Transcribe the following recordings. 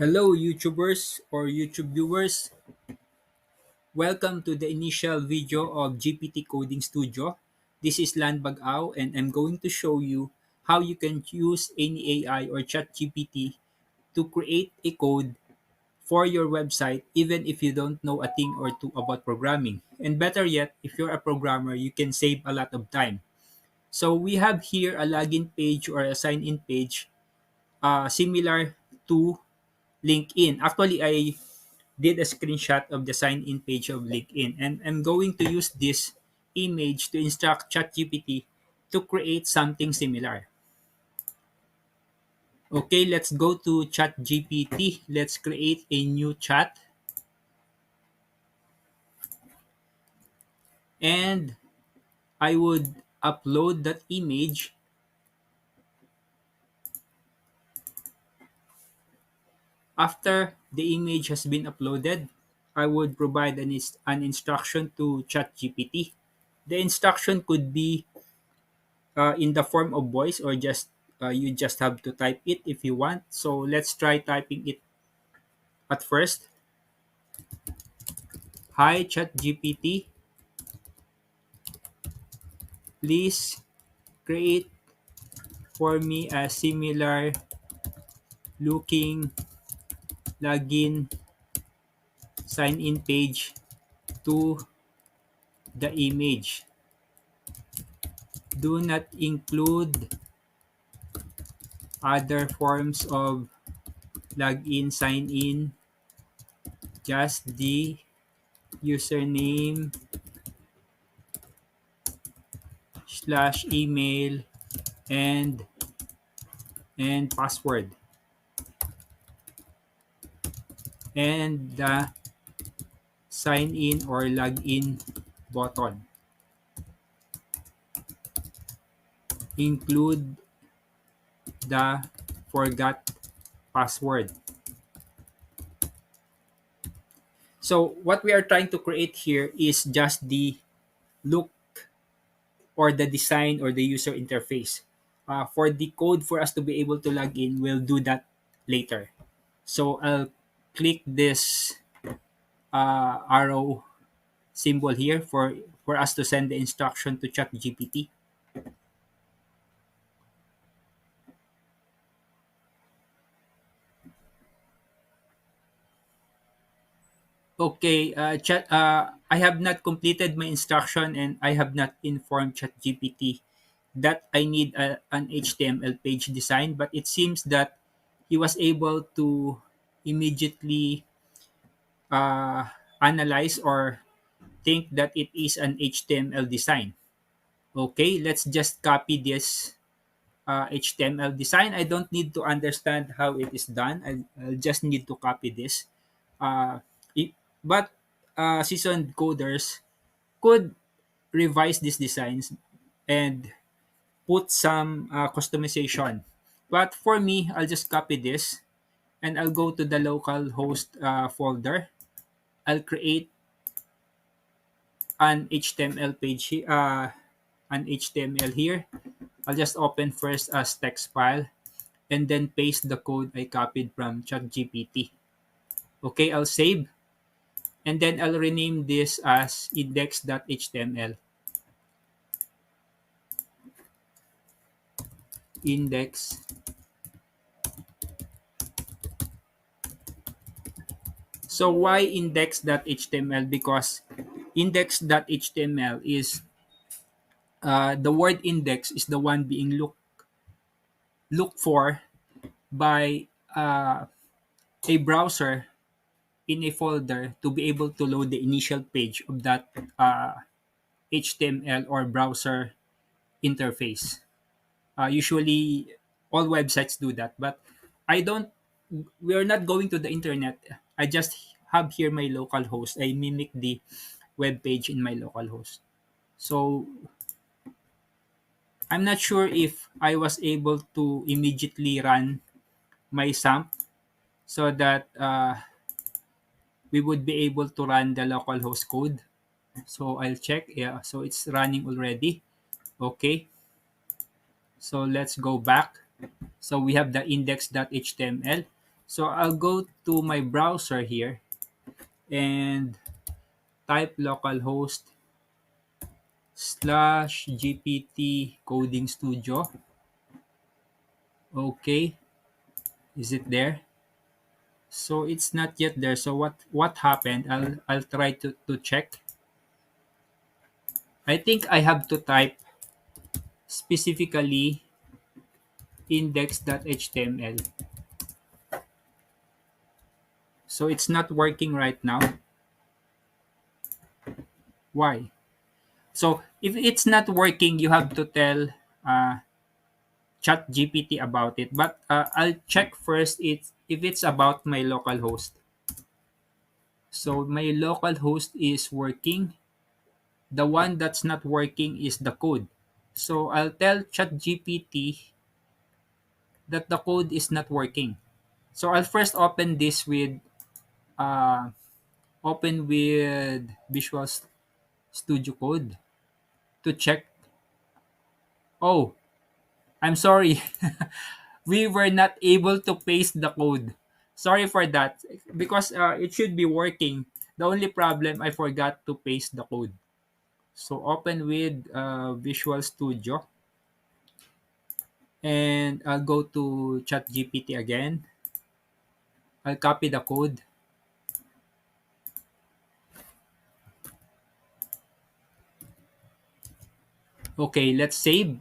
Hello, YouTubers or YouTube viewers. Welcome to the initial video of GPT Coding Studio. This is Lan Bagao, and I'm going to show you how you can use any AI or ChatGPT to create a code for your website even if you don't know a thing or two about programming. And better yet, if you're a programmer, you can save a lot of time. So we have here a login page or a sign-in page similar to LinkedIn. Actually, I did a screenshot of the sign-in page of LinkedIn, and I'm going to use this image to instruct ChatGPT to create something similar. Okay, let's go to ChatGPT. Let's create a new chat, and I would upload that image. After the image has been uploaded, I would provide an instruction to ChatGPT. The instruction could be in the form of voice, or just you just have to type it if you want. So let's try typing it at first. Hi ChatGPT, please create for me a similar looking login sign in page to the image. Do not include other forms of login sign in, just the username slash email and password, and the sign in or login button. Include the forgot password. So what we are trying to create here is just the look or the design or the user interface. For the code for us to be able to log in, we'll do that later. So I'll click this arrow symbol here for us to send the instruction to ChatGPT. Okay, I have not completed my instruction, and I have not informed ChatGPT that I need an HTML page design, but it seems that he was able to immediately uh, analyze or think that it is an HTML design. Okay, let's just copy this HTML design. I don't need to understand how it is done. I'll just need to copy this. Uh, but seasoned coders could revise these designs and put some customization. But for me, I'll just copy this and I'll go to the local host folder. I'll create an HTML page, an HTML here. I'll just open first as text file and then paste the code I copied from ChatGPT. Okay, I'll save, and then I'll rename this as index.html. Index. So why index.html? Because index.html is the word index is the one being looked for by a browser in a folder to be able to load the initial page of that HTML or browser interface. Usually, all websites do that, but I don't. We're not going to the internet. I just have here my local host. I mimic the web page in my local host. So I'm not sure if I was able to immediately run my SAMP so that we would be able to run the localhost code. So I'll check. Yeah, so it's running already. Okay. So let's go back. So we have the index.html. So I'll go to my browser here and type localhost slash GPT coding studio. Okay, is it there? So it's not yet there. So what happened? I'll try to check. I think I have to type specifically index.html. So it's not working right now. Why? So if it's not working, you have to tell uh, ChatGPT about it. But I'll check first if it's about my local host. So my local host is working. The one that's not working is the code. So I'll tell ChatGPT that the code is not working. So I'll first uh, open with Visual Studio Code to check. Oh, I'm sorry. We were not able to paste the code. Sorry for that because it should be working. The only problem, I forgot to paste the code. So open with Visual Studio and I'll go to ChatGPT again. I'll copy the code. Okay, let's save.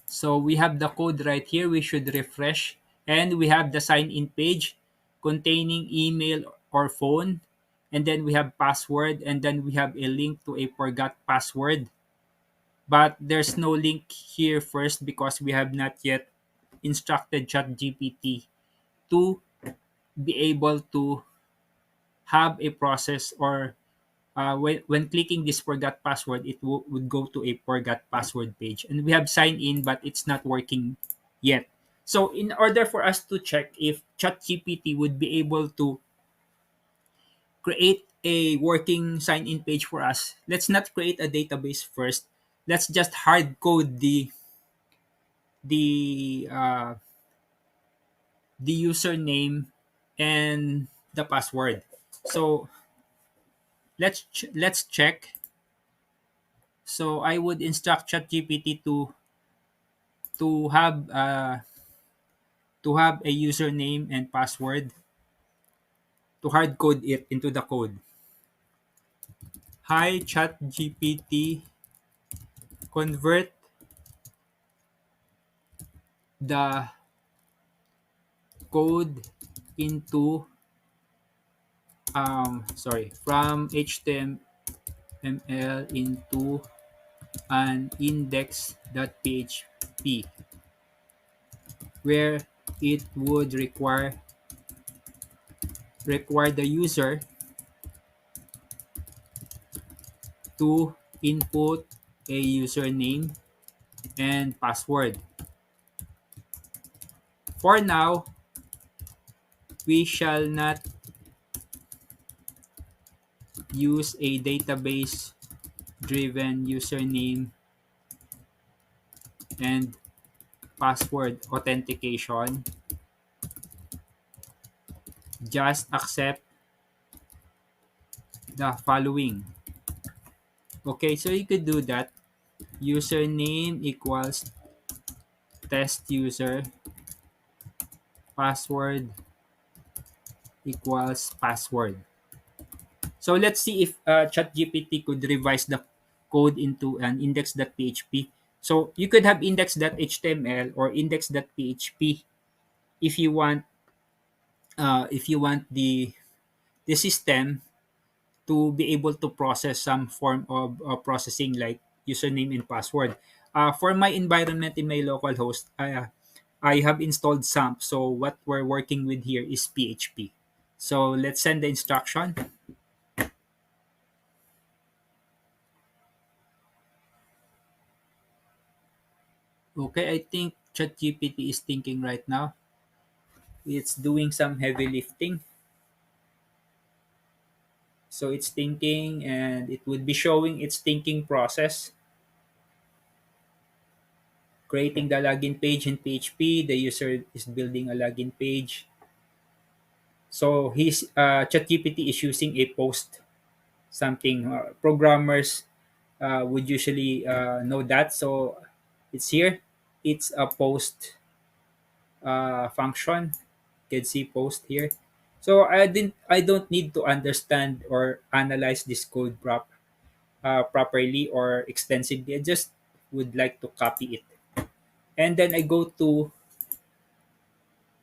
So we have the code right here. We should refresh. And we have the sign in page containing email or phone. And then we have password. And then we have a link to a forgot password. But there's no link here first because we have not yet instructed ChatGPT to be able to have a process or when clicking this forgot password, it would go to a forgot password page. And we have signed in, but it's not working yet. So in order for us to check if ChatGPT would be able to create a working sign-in page for us, let's not create a database first. Let's just hard code the uh, the username and the password. So let's check. So I would instruct ChatGPT to have a username and password to hard code it into the code. Hi ChatGPT, convert the code into from HTML into an index.php where it would require the user to input a username and password. For now, we shall not use a database driven username and password authentication. Just accept the following. Okay, so you could do that. Username equals test user, password equals password. So let's see if ChatGPT could revise the code into an index.php. So you could have index.html or index.php if you want the system to be able to process some form of processing like username and password. For my environment in my local host, I have installed SAMP. So what we're working with here is PHP. So let's send the instruction. Okay, I think ChatGPT is thinking right now. It's doing some heavy lifting. So it's thinking and it would be showing its thinking process. creating the login page in PHP. The user is building a login page. So his ChatGPT is using a post something. Programmers would usually know that. So it's here. It's a post function. You can see post here. So I don't need to understand or analyze this code properly or extensively. I just would like to copy it. And then I go to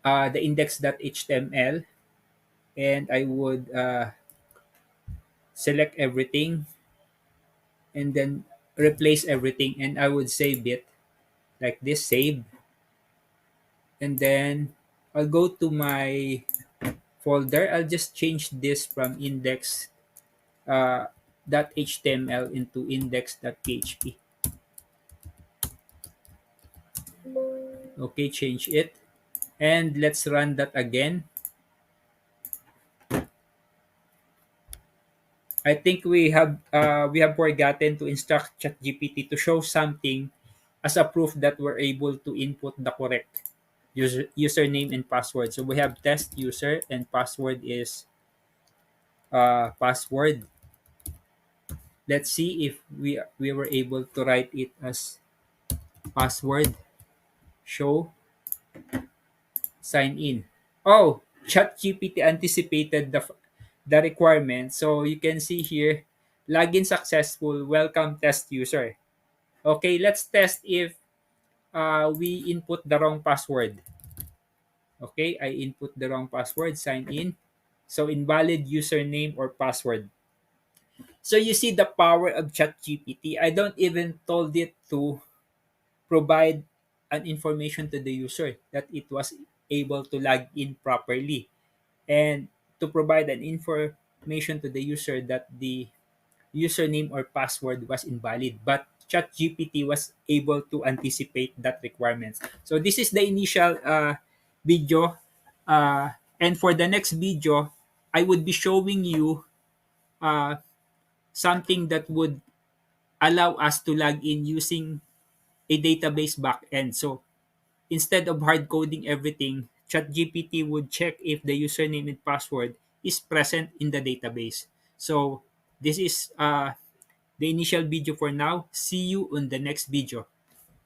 the index.html, and I would select everything and then replace everything, and I would save it like this, save. And then I'll go to my folder. I'll just change this from index .html into index.php. Okay, change it. And let's run that again. I think we have forgotten to instruct ChatGPT to show something as a proof that we're able to input the correct username and password. So we have test user and password is password. Let's see if we were able to write it as password. Show sign in. Oh, ChatGPT anticipated the requirement. So you can see here, login successful. Welcome test user. Okay, let's test if we input the wrong password. Okay, I input the wrong password, sign in. So invalid username or password. So you see the power of ChatGPT. I don't even told it to provide an information to the user that it was able to log in properly, and to provide an information to the user that the username or password was invalid. But ChatGPT was able to anticipate that requirements. So this is the initial video. And for the next video, I would be showing you uh, something that would allow us to log in using a database backend. So instead of hard coding everything, ChatGPT would check if the username and password is present in the database. So this is the initial video for now. See you on the next video.